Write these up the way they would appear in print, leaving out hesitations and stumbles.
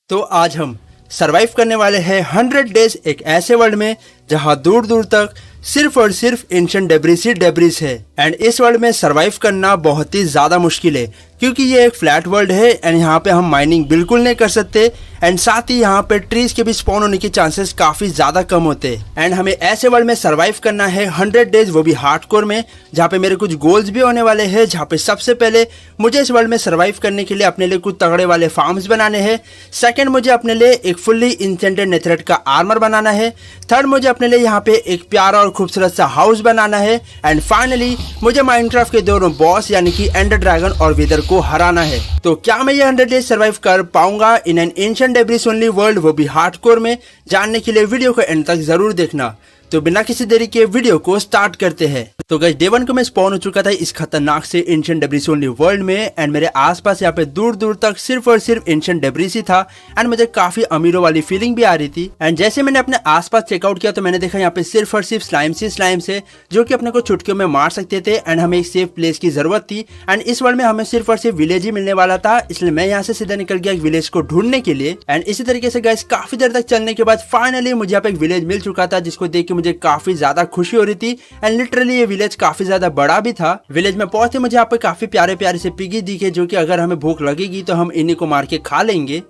तो आज हम सरवाइव करने वाले हैं 100 डेज एक ऐसे वर्ल्ड में जहां दूर दूर तक सिर्फ और सिर्फ एंशिएंट डेब्रिस है। एंड इस वर्ल्ड में सरवाइव करना बहुत ही ज्यादा मुश्किल है क्योंकि ये एक फ्लैट वर्ल्ड है एंड यहाँ पे हम माइनिंग बिल्कुल नहीं कर सकते एंड साथ ही यहाँ पे ट्रीज के भी स्पॉन होने के चांसेस काफी ज्यादा कम होते हैं। एंड हमें ऐसे वर्ल्ड में सरवाइव करना है 100 डेज, वो भी हार्डकोर में, जहाँ पे मेरे कुछ गोल्स भी होने वाले हैं। जहाँ पे सबसे पहले मुझे इस वर्ल्ड में सरवाइव करने के लिए अपने लिए कुछ तगड़े वाले फार्म्स बनाने हैं। सेकंड, मुझे अपने लिए एक फुल्ली इंचेंटेड नेथरेट का आर्मर बनाना है। थर्ड, मुझे अपने लिए यहाँ पे एक प्यारा और खूबसूरत सा हाउस बनाना है। एंड फाइनली मुझे माइनक्राफ्ट के दोनों बॉस यानी कि एंडर ड्रैगन और विदर को हराना है। तो क्या मैं ये 100 डेज सर्वाइव कर पाऊंगा in an ancient debris only world, वो भी हार्डकोर में? जानने के लिए वीडियो को एंड तक जरूर देखना। तो बिना किसी देरी के वीडियो को स्टार्ट करते हैं। तो गाइस, डे 1 को मैं स्पॉन हो चुका था इस खतरनाक से एंशिएंट डेब्रिस ओनली वर्ल्ड में एंड मेरे आसपास यहाँ पे दूर दूर तक सिर्फ और सिर्फ एंशिएंट डेब्रिस ही था एंड मुझे काफी अमीरों वाली फीलिंग भी आ रही थी। एंड जैसे मैंने अपने आसपास चेकआउट किया तो मैंने देखा यहाँ पे सिर्फ और सिर्फ स्लाइम्स है जो कि अपने को चुटकियों में मार सकते थे एंड हमें एक सेफ प्लेस की जरूरत थी। एंड इस वर्ल्ड में हमें सिर्फ और सिर्फ विलेज ही मिलने वाला था, इसलिए मैं यहाँ से सीधा निकल गया एक विलेज को ढूंढने के लिए। एंड इसी तरीके से गाइस काफी देर तक चलने के बाद फाइनली मुझे यहाँ पे एक विलेज मिल चुका था जिसको देख के मुझे काफी ज्यादा खुशी हो रही थी। एंड लिटरली ये विलेज काफी ज्यादा बड़ा भी था। विलेज में पहुंचते मुझे यहाँ पे काफी प्यारे प्यारे से पिगी दिखे जो कि अगर हमें भूख लगेगी तो हम इन्हीं को मार के खा लेंगे।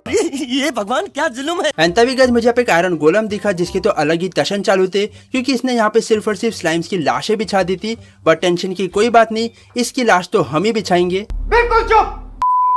ये भगवान क्या जुल्म है। एंड तभी गाइस मुझे यहाँ पे एक आयरन गोलम दिखा जिसके तो अलग ही टशन चालू थे क्योंकि इसने यहाँ पे सिर्फ और सिर्फ स्लाइम्स की लाशें बिछा दी थी। बट टेंशन की कोई बात नहीं, इसकी लाश तो हम ही बिछाएंगे। बिल्कुल चुप।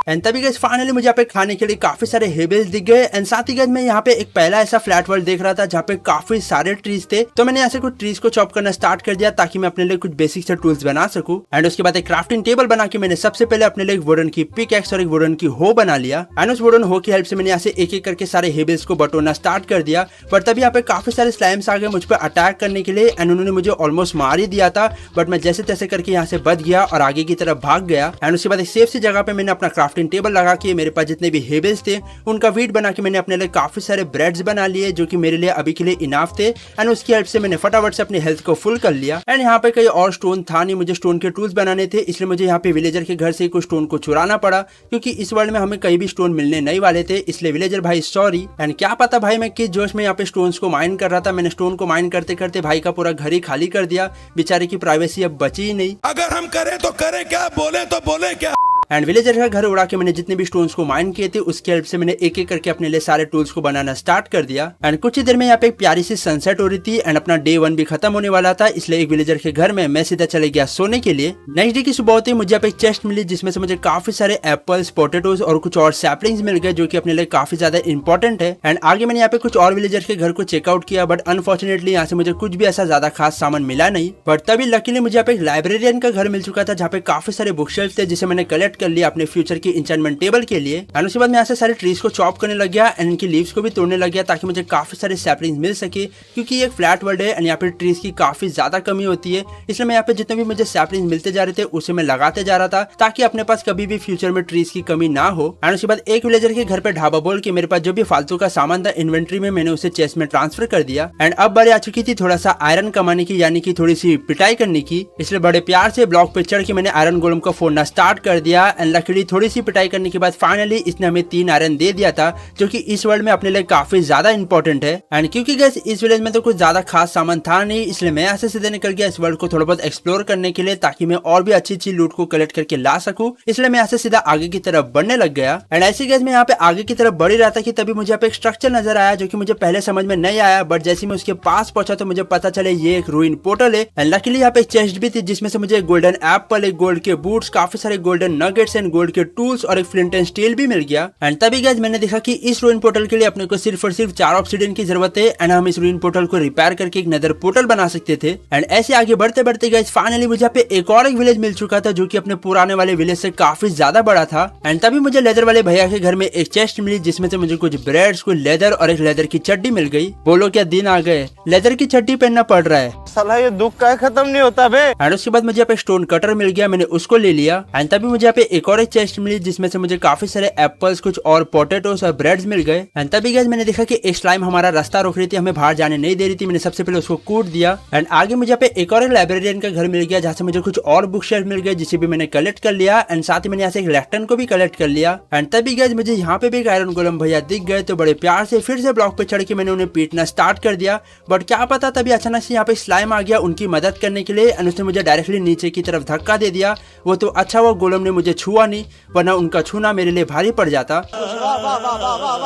एंड तभी गाइस फाइनली मुझे यहाँ पे खाने के लिए काफी सारे हेबल्स दिख गए। एंड साथ ही गाइस मैं यहाँ पे एक पहला ऐसा फ्लैट वर्ल्ड देख रहा था जहाँ पे काफी सारे ट्रीज थे। तो मैंने यहाँ से कुछ ट्रीज को चॉप करना स्टार्ट कर दिया ताकि मैं अपने लिए कुछ बेसिक से टूल्स बना सकूं। एंड उसके बाद एक क्राफ्टिंग टेबल बना के मैंने सबसे पहले अपने लिए एक वुडन की पिक एक्स और एक वुडन की हो बना लिया। एंड उस वुडन हो की हेल्प से मैंने यहाँ से एक एक करके सारे हेबल्स को बटोरना स्टार्ट कर दिया। पर तभी यहाँ पे काफी सारे स्लाइम्स आ गए मुझ पर अटैक करने के लिए एंड उन्होंने मुझे ऑलमोस्ट मार ही दिया था। बट मैं जैसे तैसे करके यहाँ से बच गया और आगे की तरफ भाग गया। एंड उसके बाद एक सेफ सी जगह पे मैंने अपना क्राफ्टिंग टेबल लगा के मेरे पास जितने भी हेबल्स थे उनका वीट बना के मैंने अपने लिए काफी सारे ब्रेड्स बना लिए जो कि मेरे लिए अभी के लिए इनाफ थे। एंड उसकी हेल्प से मैंने फटाफट से अपनी हेल्थ को फुल कर लिया। एंड यहाँ पे कई और स्टोन था नहीं, मुझे स्टोन के टूल्स बनाने थे, इसलिए मुझे यहाँ पे विलेजर के घर से कुछ स्टोन को चुराना पड़ा क्योंकि इस वर्ल्ड में हमें कहीं भी स्टोन मिलने नहीं वाले थे। इसलिए विलेजर भाई सॉरी। एंड क्या पता भाई मैं किस जोश में यहाँ पे स्टोन्स को माइन कर रहा था, मैंने स्टोन को माइन करते करते भाई का पूरा घर ही खाली कर दिया। बेचारे की प्राइवेसी अब बची ही नहीं। अगर हम करें तो करें क्या, बोले तो बोले क्या। एंड विलेजर का घर उड़ा के मैंने जितने भी स्टोन्स को माइन किए थे उसकी हेल्प से मैंने एक एक करके अपने लिए सारे टूल्स को बनाना स्टार्ट कर दिया। एंड कुछ ही देर में यहाँ पे एक प्यारी सी सनसेट हो रही थी एंड अपना डे 1 भी खत्म होने वाला था, इसलिए एक विलेजर के घर में मैं सीधा चले गया सोने के लिए। नेक्स्ट डे की सुबह होती मुझे यहाँ पे एक चेस्ट मिली जिसमें से मुझे काफी सारे एप्पल्स, पोटेटोज और कुछ और सैपलिंग्स मिल गए जो कि अपने लिए काफी ज्यादा इंपॉर्टेंट है। एंड आगे मैंने यहाँ पे कुछ और विलेजर के घर को चेकआउट किया बट अनफॉर्चुनेटली यहाँ से मुझे कुछ भी ऐसा ज्यादा खास सामान मिला नहीं। बट तभी लकीली मुझे यहाँ पे एक लाइब्रेरियन का घर मिल चुका था जहाँ पे काफी सारे बुक शेल्फ थे जिसे मैंने कलेक्ट कर लिया अपने फ्यूचर की इंचेंटमेंट टेबल के लिए। एंड उसके बाद मैं यहाँ से सारे ट्रीज को चॉप करने लग गया एंड इनकी लीव्स को भी तोड़ने लग गया ताकि मुझे काफी सारे सैपलिंग्स मिल सके क्योंकि ये एक फ्लैट वर्ल्ड है एंड यहाँ पे ट्रीज की काफी ज्यादा कमी होती है। इसलिए मैं यहाँ पे जितने भी मुझे सैपलिंग्स मिलते जा रहे थे उसे मैं लगाते जा रहा था ताकि अपने पास कभी भी फ्यूचर में ट्रीज की कमी ना हो। एंड उसके बाद एक विलेजर के घर पे ढाबा बोल के मेरे पास जो भी फालतू का सामान था इन्वेंट्री में मैंने उसे चेस्ट में ट्रांसफर कर दिया। एंड अब बारी आ चुकी थी थोड़ा सा आयरन कमाने की यानी कि थोड़ी सी पिटाई करने की, इसलिए बड़े प्यार से ब्लॉक पे चढ़ के मैंने आयरन गोलम को फोड़ना स्टार्ट कर दिया। एंड लकड़ी थोड़ी सी पिटाई करने के बाद फाइनली इसने हमें 3 आयरन दे दिया था जो कि इस वर्ल्ड में अपने लिए काफी ज्यादा इंपॉर्टेंट है। एंड क्योंकि गाइस इस विलेज में तो कुछ ज्यादा खास सामान था नहीं इसलिए मैं यहाँ से सीधे निकल गया इस वर्ल्ड को थोड़ा बहुत एक्सप्लोर करने के लिए ताकि मैं और भी अच्छी अच्छी लूट को कलेक्ट करके ला सकूं। इसलिए मैं यहाँ से सीधा आगे की तरफ बढ़ने लग गया। एंड ऐसे गाइस मैं यहाँ पे आगे की तरफ बढ़ ही रहा था कि तभी मुझे यहाँ पे एक स्ट्रक्चर नजर आया जो कि मुझे पहले समझ में नहीं आया बट जैसे मैं उसके पास पहुंचा तो मुझे पता चले ये एक रूइन पोर्टल है। एंड लकीली यहाँ पे एक चेस्ट भी थी जिसमें से मुझे गोल्डन एप्पल, एक गोल्ड के बूट्स, काफी सारे गोल्डन नगेट्स एंड गोल्ड के टूल्स और एक फ्लिंट एंड स्टील भी मिल गया। एंड तभी गाइस मैंने देखा कि इस रूइन पोर्टल के लिए अपने को सिर्फ और सिर्फ 4 ऑब्सीडियन की जरूरत है एंड हम इस रूइन पोर्टल को रिपेयर करके एक नेदर पोर्टल बना सकते थे। एंड ऐसे आगे बढ़ते बढ़ते गाइस फाइनली मुझे यहाँ पे एक और एक विलेज मिल चुका था जो कि अपने पुराने वाले विलेज से काफी ज्यादा बड़ा था। एंड तभी मुझे लेदर वाले भैया के घर में एक चेस्ट मिली जिसमें से मुझे कुछ ब्रेड्स, कुछ लेदर और एक लेदर की चड्डी मिल गई। बोलो क्या दिन आ गए, लेदर की चड्डी पहनना पड़ रहा है। साला ये दुख का खत्म नहीं होता बे। एंड उसके बाद मुझे यहाँ पे स्टोन कटर मिल गया, मैंने उसको ले लिया। एंड तभी मुझे यहाँ पे एक और एक चेस्ट मिली जिसमें से मुझे काफी सारे एप्पल्स, कुछ और पोटैटोस और ब्रेड्स मिल गए। एंड तभी गाइस मैंने देखा कि एक स्लाइम हमारा रास्ता रोक रही थी, हमें बाहर जाने नहीं दे रही थी। मैंने सबसे पहले उसको कूट दिया। एंड आगे मुझे पे एक और एक लाइब्रेरियन का घर मिल गया जहाँ से मुझे कुछ और बुक शेल्फ मिल गए जिसे भी मैंने कलेक्ट कर लिया। एंड साथ ही मैंने यहाँ से एक लेफ्टन को भी कलेक्ट कर लिया। एंड तभी गाइस मुझे यहाँ पे भी एक आयरन गोलम भैया दिख गए, तो बड़े प्यार से फिर से ब्लॉक पे चढ़ के मैंने उन्हें पीटना स्टार्ट कर दिया। बट क्या पता तभी अचानक से यहाँ पे स्लाइम आ गया उनकी मदद करने के लिए। एंड उसने मुझे डायरेक्टली नीचे की तरफ धक्का दे दिया। वो तो अच्छा हुआ गोलम ने मुझे छुआ नहीं, वरना उनका छूना मेरे लिए भारी पड़ जाता।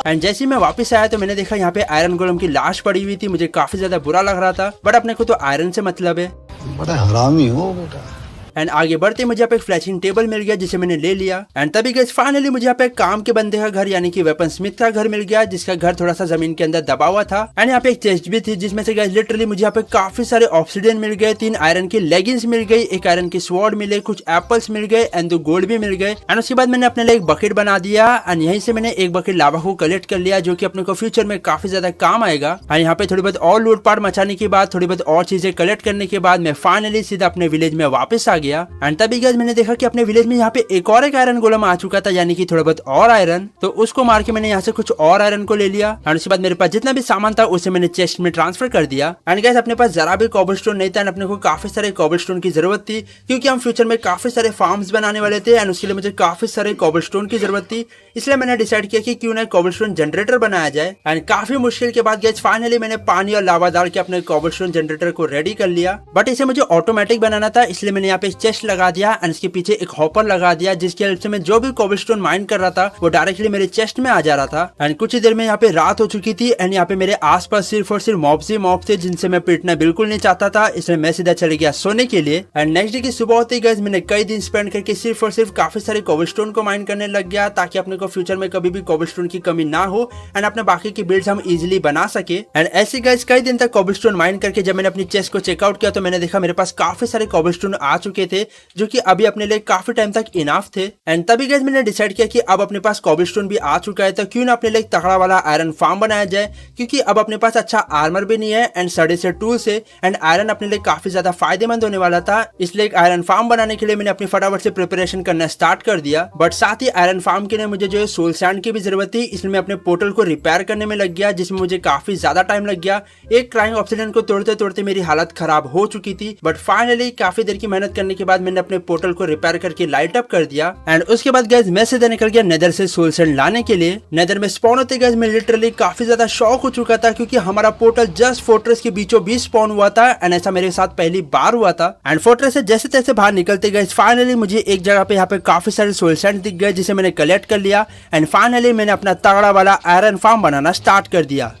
एंड जैसे ही मैं वापस आया तो मैंने देखा यहाँ पे आयरन गोलम की लाश पड़ी हुई थी। मुझे काफी ज्यादा बुरा लग रहा था, बट अपने को तो आयरन से मतलब है। बड़ा हरामी हो बेटा। एंड आगे बढ़ते मुझे यहाँ पे एक फ्लैशिंग टेबल मिल गया जिसे मैंने ले लिया। एंड तभी गाइस फाइनली मुझे यहाँ पे काम के बंदे का घर यानी कि वेपन स्मिथ का घर मिल गया, जिसका घर थोड़ा सा जमीन के अंदर दबा हुआ था। एंड यहाँ पे एक चेस्ट भी थी जिसमें से गाइस लिटरली मुझे यहाँ पे काफी सारे ऑब्सिडियन मिल गए, 3 आयरन की लेगिंग्स मिल गई, एक आयरन की स्वॉर्ड मिले, कुछ एप्पल्स मिल गए एंड 2 गोल्ड भी मिल गए। एंड उसके बाद मैंने अपने लिए एक बकेट बना दिया। एंड यहीं से मैंने एक बकेट लावा को कलेक्ट कर लिया जो की अपने को फ्यूचर में काफी ज्यादा काम आएगा। एंड यहाँ पे थोड़ी बहुत और लूटपाट मचाने के बाद, थोड़ी बहुत और चीजें कलेक्ट करने के बाद मैं फाइनली सीधा अपने विलेज में वापस आ गया। एंड तभी मैंने देखा कि अपने विलेज में यहाँ पे एक और एक आयरन गोलम आ चुका था, यानी कि थोड़ा बहुत और आयरन। तो उसको मार के मैंने यहाँ से कुछ और आयरन को ले लिया। और उसके बाद मेरे पास जितना भी सामान था उसे मैंने चेस्ट में ट्रांसफर कर दिया। एंड गाइस अपने पास जरा भी कॉबलस्टोन नहीं था एंड अपने को काफी सारे कॉबलस्टोन की जरूरत थी क्योंकि हम फ्यूचर में काफी सारे फार्म्स बनाने वाले थे। एंड उसके लिए मुझे काफी सारे कॉबलस्टोन की जरूरत थी, इसलिए मैंने डिसाइड किया कि क्यों ना कॉबलस्टोन जनरेटर बनाया जाए। एंड काफी मुश्किल के बाद गाइस फाइनली मैंने पानी और लावा डाल के अपने कॉबलस्टोन जनरेटर को रेडी कर लिया। बट इसे मुझे ऑटोमेटिक बनाना था, इसलिए मैंने यहाँ पे चेस्ट लगा दिया एंड इसके पीछे एक हॉपर लगा दिया जिसकी हेल्प से मैं जो भी कॉबलस्टोन माइन कर रहा था वो डायरेक्टली मेरे चेस्ट में आ जा रहा था। एंड कुछ ही देर में यहाँ पे रात हो चुकी थी एंड यहाँ पे मेरे आसपास सिर्फ और सिर्फ मॉब्स ही मॉब थे जिनसे मैं पिटना बिल्कुल नहीं चाहता था, इसलिए मैं सीधा चले गया सोने के लिए। एंड नेक्स्ट डे की सुबह होते ही गाइस मैंने कई दिन स्पेंड करके सिर्फ और सिर्फ काफी सारे कॉबलस्टोन को माइन करने लग गया ताकि अपने को फ्यूचर में कभी भी कॉबलस्टोन की कमी ना हो एंड अपने बाकी की बिल्ड्स हम इजिली बना सके। एंड ऐसे गाइस कई दिन तक कॉबलस्टोन माइन करके जब मैंने अपनी चेस्ट को चेकआउट किया तो मैंने देखा मेरे पास काफी सारे कॉबलस्टोन आ चुके थे जो कि अभी अपने लिए काफी टाइम तक इनाफ थे। एंड तभी गाइस मैंने डिसाइड किया कि अब अपने पास कॉबलस्टोन भी आ चुका है तो क्यों ना अपने लिए तगड़ा वाला आयरन फार्म बनाया जाए, क्योंकि अब अपने पास अच्छा आर्मर भी नहीं है एंड सड़े से टूल्स है एंड आयरन अपने लिए काफी ज्यादा फायदेमंद होने वाला था। इसलिए एक आयरन फार्म बनाने के लिए मैंने अपनी फटाफट से प्रिपरेशन करना स्टार्ट कर दिया। बट साथ ही आयरन फार्म के लिए मुझे जो है सोल सैंड की भी जरूरत थी, इसलिए मैं अपने पोर्टल को रिपेयर करने में लग गया जिसमें मुझे काफी ज्यादा टाइम लग गया। एक क्राइंग ऑब्सिडियन को तोड़ते तोड़ते मेरी हालत खराब हो चुकी थी, बट फाइनली काफी देर की मेहनत करने के बाद मैंने अपने पोर्टल को रिपेयर करके लाइट अप कर दिया। एंड उसके बाद गाइस मैं सीधा निकल गया नेदर से सोल सैंड लाने के लिए। नेदर में स्पॉन होते गाइस मैं लिटरली काफी ज्यादा शॉक हो चुका था क्योंकि हमारा पोर्टल जस्ट फोर्ट्रेस के बीचों बीच स्पॉन हुआ था एंड ऐसा मेरे साथ पहली बार हुआ था। एंड फोर्ट्रेस से जैसे तैसे बाहर निकलते गए फाइनली मुझे एक जगह पे यहाँ पे काफी सारे सोल सैंड दिख गए जिसे मैंने कलेक्ट कर लिया। एंड फाइनली मैंने अपना तगड़ा वाला आयरन फार्म बनाना स्टार्ट कर दिया।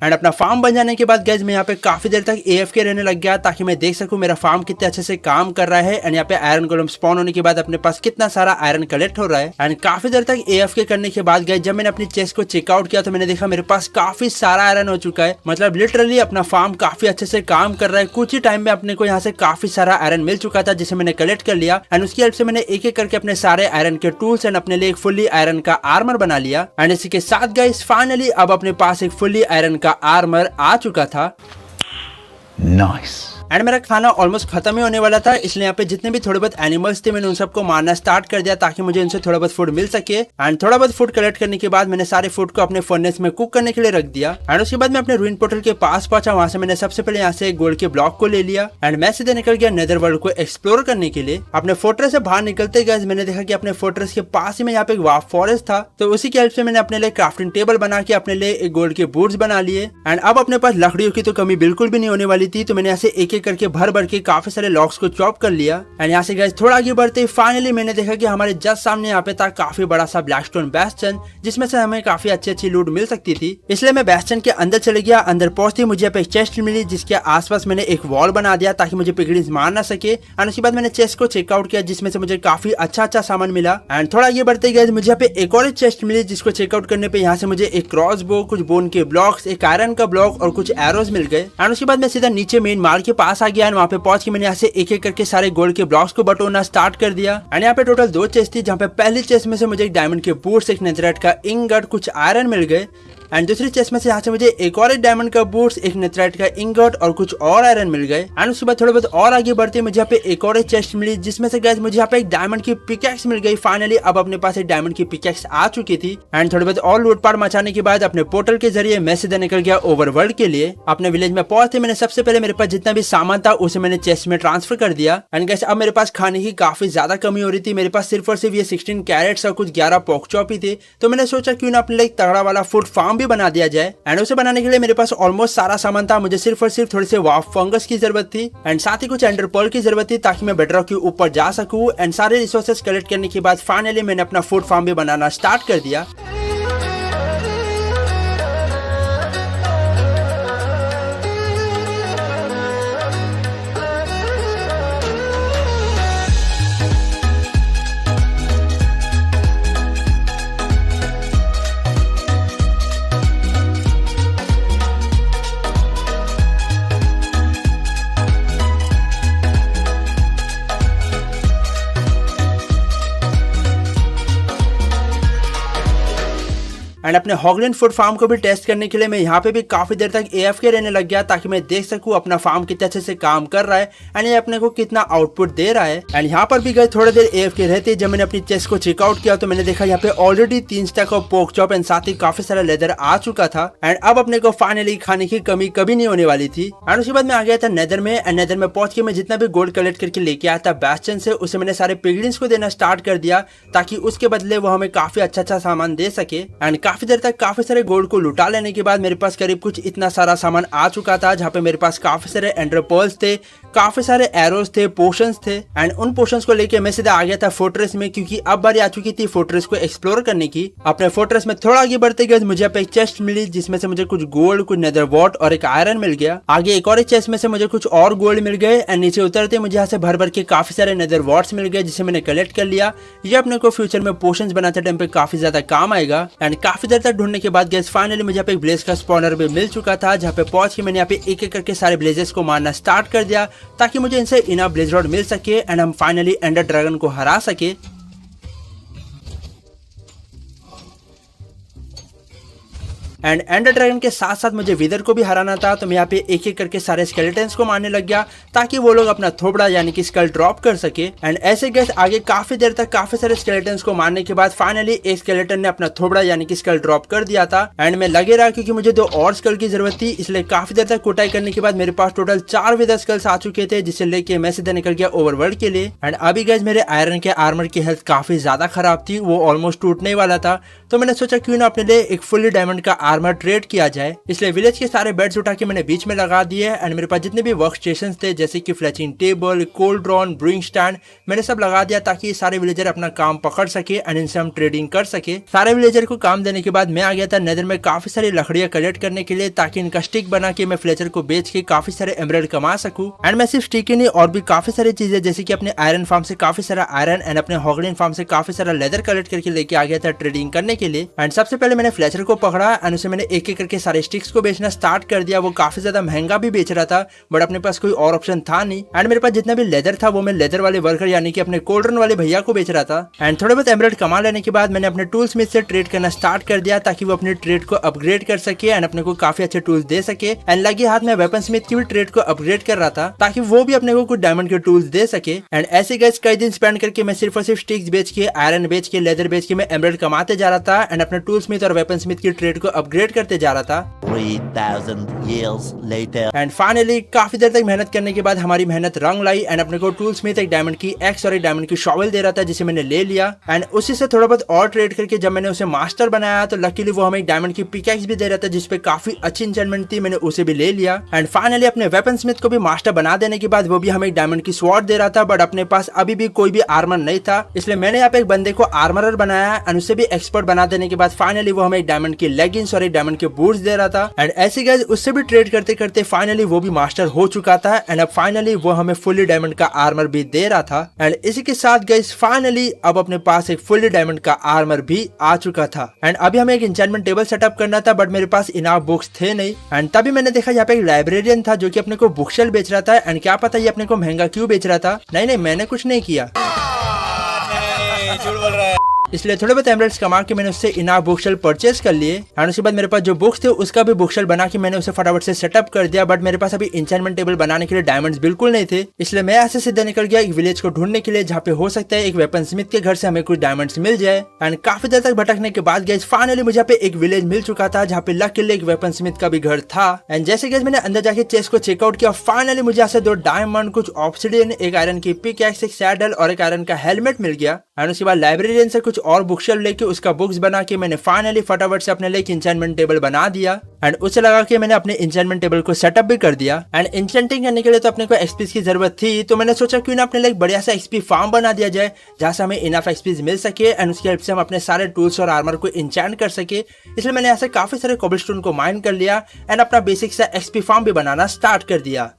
एंड अपना फार्म बन जाने के बाद गाइस मैं यहाँ पे काफी देर तक AFK रहने लग गया ताकि मैं देख सकूं मेरा फार्म कितने अच्छे से काम कर रहा है एंड यहाँ पे आयरन गोलम स्पॉन होने के बाद अपने पास कितना सारा आयरन कलेक्ट हो रहा है। एंड काफी देर तक AFK करने के बाद गाइस जब मैंने अपनी चेस्ट को चेकआउट किया तो मैंने देखा मेरे पास काफी सारा आयरन हो चुका है, मतलब लिटरली अपना फार्म काफी अच्छे से काम कर रहा है। कुछ ही टाइम में अपने को यहाँ से काफी सारा आयरन मिल चुका था जिसे मैंने कलेक्ट कर लिया एंड उसकी हेल्प से मैंने एक एक करके अपने सारे आयरन के टूल्स एंड अपने लिए एक फुल्ली आयरन का आर्मर बना लिया। एंड इसी के साथ गाइस फाइनली अब अपने पास एक फुल्ली आयरन का आर्मर आ चुका था। नाइस। एंड मेरा खाना ऑलमोस्ट खत्म ही होने वाला था, इसलिए यहाँ पे जितने भी थोड़े बहुत एनिमल्स थे मैंने उन सबको मारना स्टार्ट कर दिया ताकि मुझे उनसे थोड़ा बहुत फूड मिल सके। एंड थोड़ा बहुत फूड कलेक्ट करने के बाद मैंने सारे फूड को अपने फर्नेस में कुक करने के लिए रख दिया। एंड उसके बाद मैं अपने रूइन पोर्टल के पास पहुंचा, वहां से मैंने सबसे पहले यहाँ से गोल्ड के ब्लॉक को ले लिया एंड मैं सीधे निकल गया नेदर वर्ल्ड को एक्सप्लोर करने के लिए। अपने फोर्ट्रेस से बाहर निकलते गए मैंने देखा कि अपने फोर्ट्रेस के पास ही में यहाँ पे एक वार्प फॉरेस्ट था, तो उसी की हेल्प से मैंने अपने लिए क्राफ्टिंग टेबल बना के अपने लिए एक गोल्ड के बूट्स बना लिए। एंड अब अपने पास लकड़ियों की तो कमी बिल्कुल भी नहीं होने वाली थी, तो मैंने यहाँ से एक एक करके भर भर के काफी सारे लॉक्स को चॉप कर लिया। एंड यहाँ से गाइस थोड़ा आगे बढ़ते फाइनली मैंने देखा कि हमारे जस्ट सामने यहाँ पे था काफी बड़ा सा ब्लैकस्टोन बेस्टियन, जिसमें से हमें काफी अच्छी लूट मिल सकती थी। इसलिए मैं बेस्टियन के अंदर चले गया। अंदर पहुंचते मुझे यहाँ पे एक चेस्ट मिली, जिसके आसपास मैंने एक वॉल बना दिया ताकि मुझे पिगलिन्स मार ना सके। एंड उसके बाद मैंने चेस्ट को चेकआउट किया, जिसमें से मुझे काफी अच्छा सामान मिला। एंड थोड़ा आगे बढ़ते गए मुझे यहाँ पे एक और चेस्ट मिली, जिसको चेकआउट करने पे यहाँ से मुझे एक क्रॉस बो, कुछ बोन के ब्लॉक्स, एक आयरन का ब्लॉक और कुछ एरोज मिल गए। एंड उसके बाद मैं सीधा नीचे मेन मार्ग के पास आ गया। एंड वहाँ पे पहुंच के मैंने यहाँ से एक एक करके सारे गोल्ड के ब्लॉक्स को बटोरना स्टार्ट कर दिया। एंड यहाँ पे टोटल 2 चेस्ट थी, जहाँ पे पहली चेस्ट में से मुझे एक डायमंड के बूट्स, एक नेथराइट का इंगट, कुछ आयरन मिल गए। एंड दूसरी चेस्ट में से यहाँ से मुझे एक और एक डायमंड का बूट्स, एक नेथराइट का इंगट और कुछ और आयरन मिल गए। एंड उसके बाद थोड़े बहुत और आगे बढ़ते मुझे यहाँ पे एक और एक चेस्ट मिली, जिसमें से गाइस मुझे यहाँ पे एक डायमंड की पिकैक्स मिल गई। फाइनली अब अपने पास एक डायमंड की पिकैक्स आ चुकी थी। एंड थोड़े बहुत और लूटपाट मचाने के बाद अपने पोर्टल के जरिए मैं सीधा निकल गया ओवरवर्ल्ड के लिए। अपने विलेज में पहुंचते मैंने सबसे पहले मेरे पास जितना भी सामान था उसे मैंने चेस्ट में ट्रांसफर कर दिया। एंड गाइस अब मेरे पास खाने की काफी ज्यादा कमी हो रही थी। मेरे पास सिर्फ और सिर्फ ये 16 कैरेट्स और कुछ 11 पोक चॉप ही थे। तो मैंने सोचा क्यों ना अपने लिए तगड़ा वाला फूड फार्म भी बना दिया जाए। एंड उसे बनाने के लिए मेरे पास ऑलमोस्ट सारा सामान था। मुझे सिर्फ और सिर्फ थोड़े से वाफ फंगस की जरूरत थी एंड साथ ही कुछ एंडर पर्ल की जरूरत थी, ताकि मैं बेडरॉक के ऊपर जा सकूं। एंड सारे रिसोर्सेज कलेक्ट करने के बाद फाइनली मैंने अपना फूड फार्म भी बनाना स्टार्ट कर दिया। एंड अपने हॉगलैंड फूड फार्म को भी टेस्ट करने के लिए मैं यहाँ पे भी काफी देर तक AFK रहने लग गया, ताकि मैं देख सकूं अपना फार्म कितने अच्छे से काम कर रहा है एंड ये अपने को कितना आउटपुट दे रहा है। एंड यहाँ पर भी गए थोड़ी देर AFK रहते, जब मैंने अपनी चेस्ट को चेकआउट किया तो मैंने देखा यहाँ पे ऑलरेडी 3 स्टैक ऑफ पोक चॉप एंड साथ ही काफी सारा लेदर आ चुका था। एंड अब अपने को फाइनली खाने की कमी कभी नहीं होने वाली थी। एंड उसके बाद मैं आ गया था नेदर में। एंड नेदर में पहुंच के मैं जितना भी गोल्ड कलेक्ट करके लेके आया था बेस्टियन से, उसे मैंने सारे पिगलिन्स को देना स्टार्ट कर दिया, ताकि उसके बदले वो हमें काफी अच्छा सामान दे सके। एंड काफी देर तक काफी सारे गोल्ड को लुटा लेने के बाद मेरे पास करीब कुछ इतना सारा सामान आ चुका था, जहाँ पे मेरे पास काफी सारे एंडर पर्ल्स थे, काफी सारे एरोज थे, पोशंस थे। एंड उन पोशंस को लेके मैं सीधा आ गया था फोर्ट्रेस में, क्योंकि अब बारी आ चुकी थी फोर्ट्रेस को एक्सप्लोर करने की। अपने फोर्ट्रेस में थोड़ा आगे बढ़ते गए मुझे यहाँ पे एक चेस्ट मिली, जिसमें से मुझे कुछ गोल्ड, कुछ नेदर वॉट और एक आयरन मिल गया। आगे एक और चेस्ट में से मुझे कुछ और गोल्ड मिल गए। एंड नीचे उतरते मुझे यहाँ से भर भर के काफी सारे नेदर वॉट्स मिल गए, जिसे मैंने कलेक्ट कर लिया। ये अपने को फ्यूचर में पोशंस बनाते टाइम पे काफी ज्यादा काम आएगा। एंड काफी देर तक ढूंढने के बाद गैस फाइनली मुझे यहाँ पे एक ब्लेज का स्पॉनर भी मिल चुका था, जहाँ पे पहुंच के मैंने यहाँ पे एक एक करके सारे ब्लेजेस को मारना स्टार्ट कर दिया, ताकि मुझे इनसे इनफ ब्लेज रॉड मिल सके एंड हम फाइनली एंडर ड्रैगन को हरा सके। एंड एंडर ड्रैगन के साथ साथ मुझे विदर को भी हराना था, तो मैं यहाँ पे एक एक करके सारे स्केलेटन्स को मारने लग गया, ताकि वो लोग अपना थोबड़ा यानी कि स्कल ड्रॉप कर सके। एंड ऐसे गैस आगे काफी देर तक काफी सारे स्केलेटन्स को मारने के बाद फाइनली एक स्केलेटन ने अपना थोबड़ा यानी कि स्कल ड्रॉप कर दिया था। एंड मैं लगे रहा क्योंकि मुझे 2 और स्कल की जरूरत थी, इसलिए काफी देर तक कुटाई करने के बाद मेरे पास टोटल 4 विदर स्कल्स आ चुके थे, जिसे लेके मैं सीधा निकल गया ओवरवर्ल्ड के लिए। एंड अभी गैस मेरे आयरन के आर्मर की हेल्थ काफी ज्यादा खराब थी, वो ऑलमोस्ट टूटने वाला था। तो मैंने सोचा क्यों ना अपने लिए एक फुल्ली डायमंड का आर्मर ट्रेड किया जाए, इसलिए विलेज के सारे बेड्स उठा के मैंने बीच में लगा दिए। एंड मेरे पास जितने भी वर्क स्टेशन थे, जैसे कि fletching table, cauldron, brewing stand, मैंने सब लगा दिया, ताकि सारे विलेजर अपना काम पकड़ सके एंड इनसे हम ट्रेडिंग कर सके। सारे विलेजर को काम देने के बाद मैं आ गया था नेदर में काफी सारी लकड़ियां कलेक्ट करने के लिए, ताकि इनका स्टिक बना के मैं फ्लेचर को बेच के काफी सारे एमराल्ड कमा सकूं। एंड मैं सिर्फ स्टिक ही नहीं, और भी काफी सारी चीजें, जैसे कि अपने आयरन फार्म से काफी सारा आयरन एंड अपने हॉगलैंड फार्म से काफी सारा लेदर कलेक्ट करके लेके आ गया था ट्रेडिंग करने के लिए। एंड सबसे पहले मैंने फ्लेचर को पकड़ा एंड उसे मैंने एक एक करके सारे स्टिक्स को बेचना स्टार्ट कर दिया। वो काफी ज्यादा महंगा भी बेच रहा था, बट अपने पास कोई और ऑप्शन था नहीं। एंड मेरे पास जितना भी लेदर था वो मैं लेदर वाले वर्कर यानी कि अपने कोल्ड्रन वाले भैया को बेच रहा था। एंड थोड़े बहुत एमराल्ड कमा लेने के बाद मैंने अपने टूल स्मिथ से ट्रेड करना स्टार्ट कर दिया, ताकि वो अपने ट्रेड को अपग्रेड कर सके एंड अपने को काफी अच्छे टूल्स दे सके। एंड लगे हाथ में वेपन स्मिथ की भी ट्रेड को अपग्रेड कर रहा था, ताकि वो भी अपने को कुछ डायमंड के टूल्स दे सके। एंड ऐसे गैस कई दिन स्पेंड करके मैं सिर्फ और सिर्फ स्टिक्स बेच के, आयरन बेच के, लेदर बेच के मैं एमराल्ड कमाते जा रहा था एंड अपने टूल स्मिथ और वेपन स्मिथ की ट्रेड को अपग्रेड करते जा रहा था। 3,000 years later. एंड फाइनली काफी देर तक मेहनत करने के बाद हमारी मेहनत रंग लाई एंड अपने को टूल स्मिथ एक डायमंड की एक्स और एक डायमंड की शॉवेल दे रहा था, जिसे मैंने ले लिया। एंड उसी से थोड़ा बहुत और ट्रेड करके जब मैंने उसे मास्टर बनाया तो लकीली वो हमें एक डायमंड की पिकैक्स भी दे रहा था, जिसपे काफी अच्छी इंचेंटमेंट थी। मैंने उसे भी ले लिया। एंड फाइनली अपने वेपन स्मिथ को भी मास्टर बना देने के बाद वो भी हमें एक डायमंड की स्वॉर्ड दे रहा था, बट अपने पास अभी भी कोई भी आर्मर नहीं था, इसलिए मैंने यहाँ पे एक बंदे को आर्मरर बनाया एंड उसे भी एक्सपर्ट बना देने के बाद फाइनली वो हमें एक डायमंड की लेगिंग्स और एक डायमंड के बूट्स दे रहा था। एंड ऐसे गाइस उससे भी ट्रेड करते करते फाइनली वो भी मास्टर हो चुका था एंड अब फाइनली वो हमें फुल्ली डायमंड का आर्मर भी दे रहा था। एंड इसी के साथ गाइस फाइनली अब अपने पास एक फुल्ली डायमंड का आर्मर भी आ चुका था। एंड अभी हमें एक एन्चेंटमेंट टेबल सेटअप करना था, बट मेरे पास इनाफ बुक्स थे नहीं। एंड तभी मैंने देखा यहाँ पे एक लाइब्रेरियन था जो कि अपने को बुकशेल्फ बेच रहा था। एंड क्या पता ये अपने को महंगा क्यों बेच रहा था। नहीं मैंने कुछ नहीं किया, इसलिए थोड़े बहुत एमरेल्ड्स कमा के मैंने उससे इनाफ बुकशेल्फ परचेज कर लिए। एंड उसके बाद मेरे पास जो बुक्स थे उसका भी बुकशेल्फ बना के मैंने उसे फटाफट से सेटअप कर दिया। बट मेरे पास अभी एन्चेंटमेंट टेबल बनाने के लिए डायमंड्स बिल्कुल नहीं थे, इसलिए मैं ऐसे सीधे निकल गया एक विलेज को ढूंढने के लिए, जहाँ पे हो सकता है एक वेपन स्मिथ के घर से हमें कुछ डायमंड्स मिल जाए। एंड काफी देर तक भटकने के बाद गाइस फाइनली मुझे यहाँ पे एक विलेज मिल चुका था, जहाँ पे लकीली एक वेपन स्मिथ का भी घर था। एंड जैसे गाइस मैंने अंदर जाके चेस्ट को चेकआउट किया, फाइनली मुझे यहाँ से 2 डायमंड, कुछ ऑब्सिडियन, एक आयरन की पिकैक्स, एक सैडल और एक आयरन का हेलमेट मिल गया। एंड उसके बाद लाइब्रेरियन से कुछ और बुकशेल्फ लेके उसका बुक्स बना के मैंने फाइनली फटाफट से अपने लिए एक एन्चेंटमेंट टेबल बना दिया। एंड उसे लगा के मैंने अपने एन्चेंटमेंट टेबल को सेटअप भी कर दिया। एंड एन्चेंटिंग करने के लिए तो अपने को एक्सपीज की जरूरत थी, तो मैंने सोचा क्यों ना अपने लिए एक बढ़िया सा एक्सपी फार्म बना दिया जाए, जहाँ से हमें इनफ एक्सपीज मिल सके एंड उसकी हेल्प से हम अपने सारे टूल्स और आर्मर को एन्चेंट कर सके। इसलिए मैंने ऐसे काफी सारे कोबलस्टोन को माइन कर लिया एंड अपना बेसिक सा एक्सपी फार्म भी बनाना स्टार्ट कर दिया।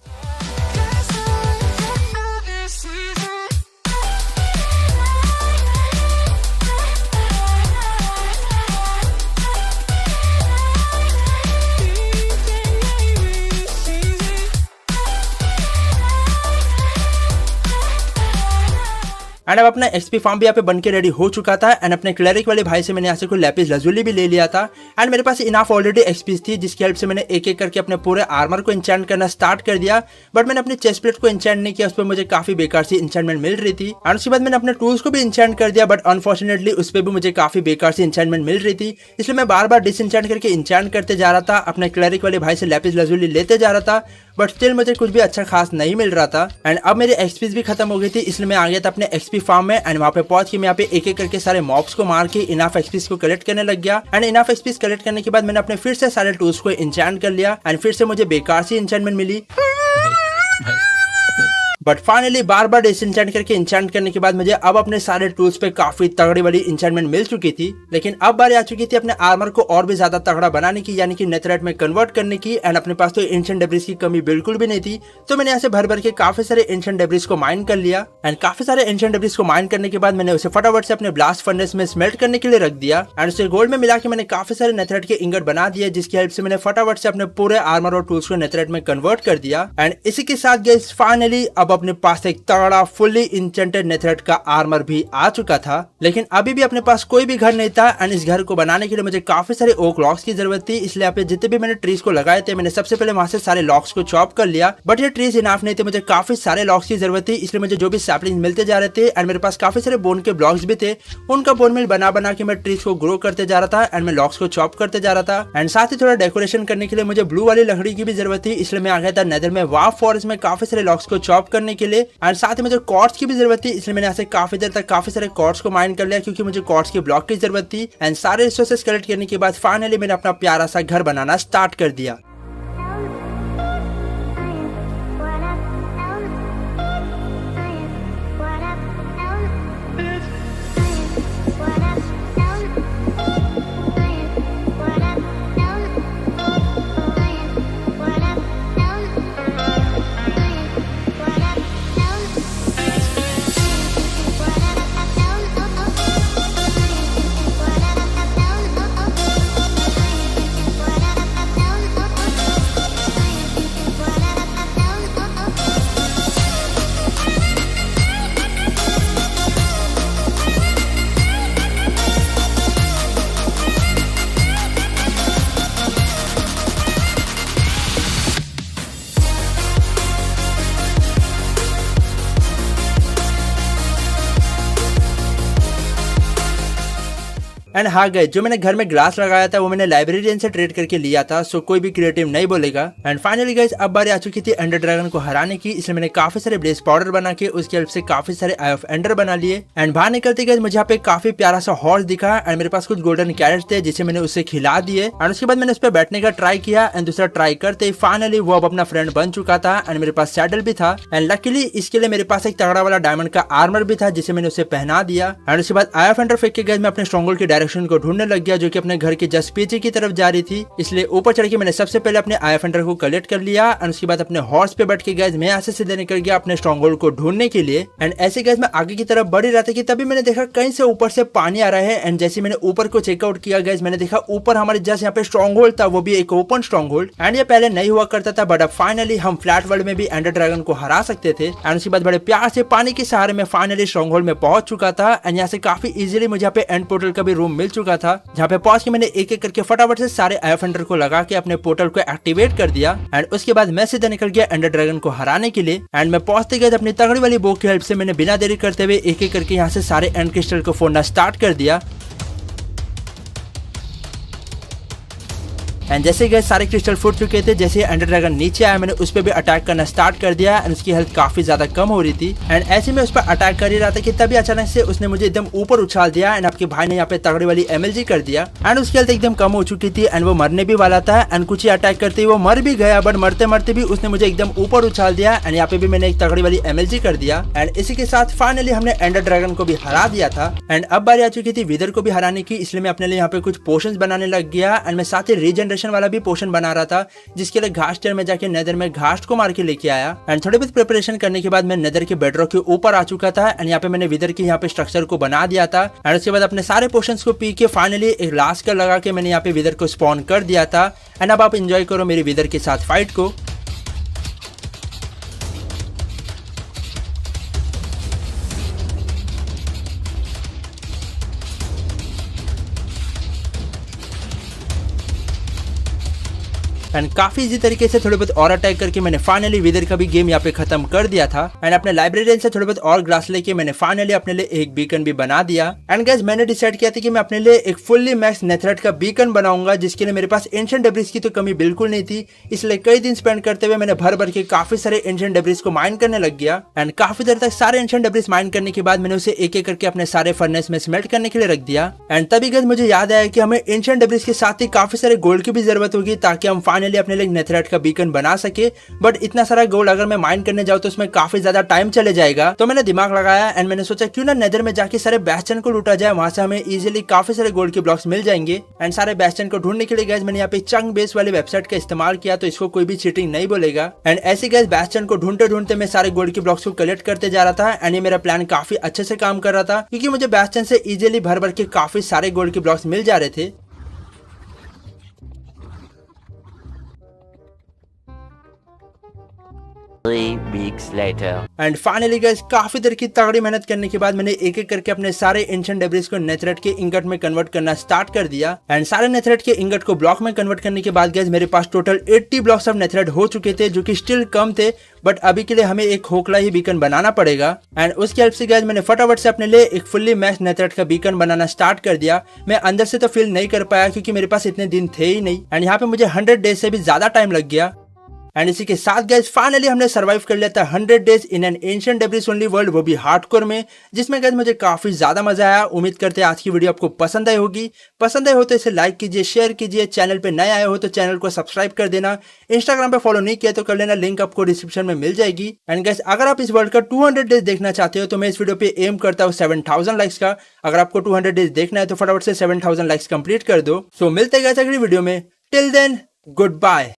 एंड अब अपना एक्सपी फार्म भी यहाँ पे बन के रेडी हो चुका था। एंड अपने क्लेरिक वाले भाई से मैंने यहाँ से कोई लैपिस लजुली भी ले लिया था। एंड मेरे पास इनाफ ऑलरेडी एक्सपीज थी, जिसकी हेल्प से मैंने एक एक करके अपने पूरे आर्मर को एन्चेंट करना स्टार्ट कर दिया। बट मैंने अपनी चेस्ट प्लेट को एन्चेंट नहीं किया, उस पर मुझे काफी बेकार सी एन्चेंटमेंट मिल रही थी। एंड उसके बाद मैंने अपने टूल्स को भी एन्चेंट कर दिया, बट अनफॉर्चुनेटली उस पर भी मुझे काफी बेकार सी एन्चेंटमेंट मिल रही थी, इसलिए मैं बार बार डिसएन्चेंट करके एन्चेंट करते जा रहा था। अपने क्लेरिक वाले भाई से लैपिस लजुली लेते जा रहा था, बट स्टिल मुझे कुछ भी अच्छा खास नहीं मिल रहा था। एंड अब मेरी एक्सपीज भी खत्म हो गई थी, इसलिए मैं आ गया था अपने एक्सपी फार्म में। एंड वहाँ पे पहुंच के मैं यहाँ पे एक एक करके सारे मॉब्स को मार के इनाफ एक्सपीज को कलेक्ट करने लग गया। एंड इनाफ एक्सपीज कलेक्ट करने के बाद मैंने अपने फिर से सारे टूल्स को एन्चेंट कर लिया एंड फिर से मुझे बेकार सी एन्चेंटमेंट मिली। बट फाइनली बार बार डिसएन्चेंट करके एन्चेंट करने के बाद मुझे अब अपने सारे टूल्स पे काफी तगड़ी वाली एन्चेंटमेंट मिल चुकी थी। लेकिन अब बारी आ चुकी थी अपने आर्मर को और भी ज्यादा तगड़ा बनाने की, यानी कि नेथराइट में कन्वर्ट करने की। एंड अपने पास तो एंशिएंट डेब्रिस की कमी बिल्कुल भी नहीं थी, तो मैंने ऐसे भर भर के काफी सारे एंशिएंट डेब्रिस को माइन कर लिया। एंड काफी सारे एंशिएंट डेब्रिस को माइन करने के बाद मैंने उसे फटाफट से अपने ब्लास्ट फर्नेस में स्मेल्ट करने के लिए रख दिया। एंड उसे गोल्ड में मिला के मैंने काफी सारे नेथराइट के इंगट बना दिए, जिसकी हेल्प से मैंने फटाफट से अपने पूरे आर्मर और टूल्स को नेथराइट में कन्वर्ट कर दिया। एंड इसी के साथ गाइस फाइनली अब अपने पास एक तगड़ा फुल्ली इंचेंटेड नेथराइट का आर्मर भी आ चुका था। लेकिन अभी भी अपने पास कोई भी घर नहीं था। एंड इस घर को बनाने के लिए मुझे काफी सारे ओक लॉक्स की जरूरत थी, इसलिए यहाँ पे जितने भी मैंने ट्रीज को लगाए थे मैंने सबसे पहले वहां से सारे लॉक्स को चॉप कर लिया। बट ये ट्रीज इनाफ नहीं थे, मुझे काफी सारे लॉक्स की जरूरत थी, इसलिए मुझे जो भी सैपलिंग मिलते जा रहे थे एंड मेरे पास काफी सारे बोन के ब्लॉक्स भी थे, उनका बोन मिल बना बना के मैं ट्रीज को ग्रो करते जा रहा था एंड मैं लॉक्स को चॉप करते जा रहा था। एंड साथ ही थोड़ा डेकोरेशन करने के लिए मुझे ब्लू वाली लकड़ी की भी जरूरत थी, इसलिए मैं आ गया था नेदर में वार्प फॉरेस्ट में काफी सारे लॉक्स को चॉप करने के लिए। एंड साथ ही मुझे कॉर्ड्स की भी जरूरत थी, इसलिए मैंने ऐसे काफी देर तक काफी सारे कॉर्ड्स को माइन कर लिया, क्योंकि मुझे कॉर्ड्स के ब्लॉक की जरूरत थी। एंड सारे रिसोर्सेस कलेक्ट करने के बाद फाइनली मैंने अपना प्यारा सा घर बनाना स्टार्ट कर दिया। एंड हाँ गाइस, जो मैंने घर में ग्लास लगाया था वो मैंने लाइब्रेरियन से ट्रेड करके लिया था, सो कोई भी क्रिएटिव नहीं बोलेगा। एंड फाइनली गाइस अब बारी आ चुकी थी एंडर ड्रैगन को हराने की, इसलिए मैंने काफी सारे ब्लेज पाउडर बना के उसकी हेल्प से काफी सारे आई ऑफ एंडर बना लिए। एंड बाहर निकलते गाइस मुझे यहाँ पे काफी प्यारा सा हॉर्स दिखा एंड मेरे पास कुछ गोल्डन कैरेट थे जिसे मैंने उससे खिला दिए। एंड उसके बाद मैंने उस पर बैठने का ट्राई किया एंड दूसरा ट्राई करते फाइनली वो अब अपना फ्रेंड बन चुका था एंड मेरे पास सैडल भी था। एंड लकीली इसके लिए मेरे पास एक तगड़ा वाला डायमंड का आर्मर भी था जिसे मैंने उसे पहना दिया। एंड उसके बाद आई ऑफ एंडर फेंक के गाइस मैं अपने स्ट्रॉन्गहोल्ड की डायरेक्शन को ढूंढने लग गया, जो कि अपने घर के जस्ट पीछे की तरफ जा रही थी। इसलिए ऊपर चढ़ के मैंने सबसे पहले अपने आई ऑफ एंडर को कलेक्ट कर लिया एंड उसके बाद अपने हॉर्स पे बैठ के गाइस मैं यहाँ से सीधे निकल गया अपने स्ट्रॉन्गहोल्ड को ढूंढने के लिए। एंड ऐसे गाइस मैं आगे की तरफ बढ़ रहा था कि तभी मैंने देखा कहीं से ऊपर से पानी आ रहा है। एंड जैसे मैंने ऊपर को चेकआउट किया गाइस मैंने देखा ऊपर हमारे जस्ट यहाँ पे स्ट्रॉन्गहोल्ड था, वो भी एक ओपन स्ट्रॉन्गहोल्ड। एंड ये पहले नहीं हुआ करता था बट अब फाइनली हम फ्लैट वर्ल्ड में भी एंडर ड्रैगन को हरा सकते थे। एंड उसके बाद बड़े प्यार से पानी के सहारे में फाइनली स्ट्रॉन्गहोल्ड में पहुंच चुका था। एंड यहाँ से काफी इजीली मुझे यहाँ पे एंड पोर्टल का भी रूम मिल चुका था, जहाँ पे पहुंच के मैंने एक एक करके फटाफट से सारे आई ऑफ एंडर को लगा के अपने पोर्टल को एक्टिवेट कर दिया। एंड उसके बाद मैं सीधा निकल गया एंडर ड्रैगन को हराने के लिए। एंड मैं पहुंचते गए अपनी तगड़ी वाली बो की हेल्प से मैंने बिना देरी करते हुए एक एक करके यहाँ से सारे एंड क्रिस्टल को फोड़ना स्टार्ट कर दिया। एंड जैसे गए सारे क्रिस्टल फूट चुके थे, जैसे एंडर ड्रैगन नीचे आया मैंने उस पर भी अटैक करना स्टार्ट कर दिया एंड उसकी हेल्थ काफी ज्यादा कम हो रही थी। एंड ऐसे में उस पर अटैक कर ही रहा था कि तभी अचानक से उसने मुझे एकदम ऊपर उछाल दिया एंड आपके भाई ने यहाँ पे तगड़ी वाली MLG कर दिया। एंड उसकी हेल्थ एकदम कम हो चुकी थी एंड वो मरने भी वाला था। एंड कुछ ही अटैक करते ही वो मर भी गया, बट मरते मरते भी उसने मुझे एकदम ऊपर उछाल दिया एंड यहाँ पे भी मैंने एक तगड़ी वाली MLG कर दिया। एंड इसी के साथ फाइनली हमने एंडर ड्रैगन को भी हरा दिया था। एंड अब बारी आ चुकी थी विदर को भी हराने की, इसलिए मैं अपने लिए यहाँ पे कुछ पोशंस बनाने लग गया। एंड मैं साथ ही रीजनरेशन वाला भी पोशन बना रहा था, जिसके लिए घास टेर में जाके नेदर में घास को मार के लेके आया। एंड थोड़ी बहुत प्रिपरेशन करने के बाद मैं नेदर के बेडरॉक के ऊपर आ चुका था एंड यहाँ पे मैंने विदर के यहाँ पे स्ट्रक्चर को बना दिया था। एंड उसके बाद अपने सारे पोशंस को पी के फाइनली एक लास्ट कर लगा के मैंने यहाँ पे विदर को स्पॉन कर दिया था। एंड अब आप एंजॉय करो मेरी विदर के साथ फाइट को। एंड काफी इजी तरीके से थोड़े बहुत और अटैक करके मैंने फाइनली विदर का भी गेम यहाँ पे खत्म कर दिया था। एंड अपने लाइब्रेरियन से थोड़े बहुत और ग्लास लेके मैंने फाइनली अपने लिए एक बीकन भी बना दिया। एंड गाइस मैंने डिसाइड किया था कि मैं अपने लिए एक फुल्ली मैक्स नेथरेट का बीकन बनाऊंगा, जिसके लिए मेरे पास एंशिएंट डेब्रिस की तो कमी बिल्कुल नहीं थी। इसलिए कई दिन स्पेंड करते हुए मैंने भर भर के काफी सारे एंशिएंट डेब्रिस को माइन करने लग गया। एंड काफी देर तक सारे एंशिएंट डेब्रिस माइन करने के बाद मैंने उसे एक एक करके अपने सारे फर्नेस में स्मेल्ट करने के लिए रख दिया। एंड तभी गाइस मुझे याद आया कि हमें एंशिएंट डेब्रिस के साथ ही काफी सारे गोल्ड की भी जरूरत होगी, ताकि हम फाइनली अपने लिए नेथरेट का बीकन बना सके। बट इतना सारा गोल्ड अगर मैं माइन करने जाऊँ तो उसमें काफी ज्यादा टाइम चले जाएगा। तो मैंने दिमाग लगाया एंड मैंने सोचा क्यों ना नेदर में जाके सारे बैस्टन को लूटा जाए, वहां से हमें इजीली काफी सारे गोल्ड के ब्लॉक्स मिल जाएंगे। एंड सारे बैस्टन को ढूंढने के लिए गाइस मैंने यहाँ पे चंक बेस वाली वेबसाइट का इस्तेमाल किया, तो इसको कोई भी चीटिंग नहीं बोलेगा। एंड ऐसे गाइस बैस्टन को ढूंढते ढूंढते मैं सारे गोल्ड के ब्लॉक्स को कलेक्ट करते जा रहा था। एंड ये मेरा प्लान काफी अच्छे से काम कर रहा था, क्योंकि मुझे बैस्टन से इजीली भर भर के काफी सारे गोल्ड के ब्लॉक्स मिल जा रहे थे। एंड फाइनली गाइस काफी देर की तगड़ी मेहनत करने के बाद मैंने एक एक करके अपने सारे एंशिएंट डेब्रिस को नेथरेट के इंगट में कन्वर्ट करना स्टार्ट कर दिया। एंड सारे नेथरेट के इंगट को ब्लॉक में कन्वर्ट करने के बाद गाइस मेरे पास टोटल 80 ब्लॉक्स ऑफ नेथरेट हो चुके थे, जो कि स्टिल कम थे। बट अभी के लिए हमें एक खोखला ही बीकन बनाना पड़ेगा। एंड उसकी हेल्प से गाइस मैंने फटाफट से अपने लिए एक फुल्ली मैक्स नेथरेट का बीकन बनाना स्टार्ट कर दिया। मैं अंदर से तो फील नहीं कर पाया, क्योंकि मेरे पास इतने दिन थे ही नहीं। एंड यहाँ पे मुझे 100 डेज से भी ज्यादा टाइम लग गया। एंड इसी के साथ गाइस फाइनली हमने सर्वाइव कर लिया था 100 days in an ancient debris only world, वो भी हार्डकोर में, जिसमें गाइस मुझे काफी ज्यादा मजा आया। उम्मीद करते हैं आज की वीडियो आपको पसंद आई होगी। पसंद आई हो तो इसे लाइक कीजिए, शेयर कीजिए। चैनल पे नए आए हो तो चैनल को सब्सक्राइब कर देना। इंस्टाग्राम पे फॉलो नहीं किया तो कर लेना, लिंक आपको डिस्क्रिप्शन में मिल जाएगी। एंड गाइस अगर आप इस वर्ल्ड का 200 डेज देखना चाहते हो तो मैं इस वीडियो पे एम करता हूँ 7000 लाइक्स का। अगर आपको 200 डेज देखना है तो फटाफट से 7000 लाइक्स कंप्लीट कर दो। सो मिलते हैं गाइस अगली वीडियो में। Till then good bye.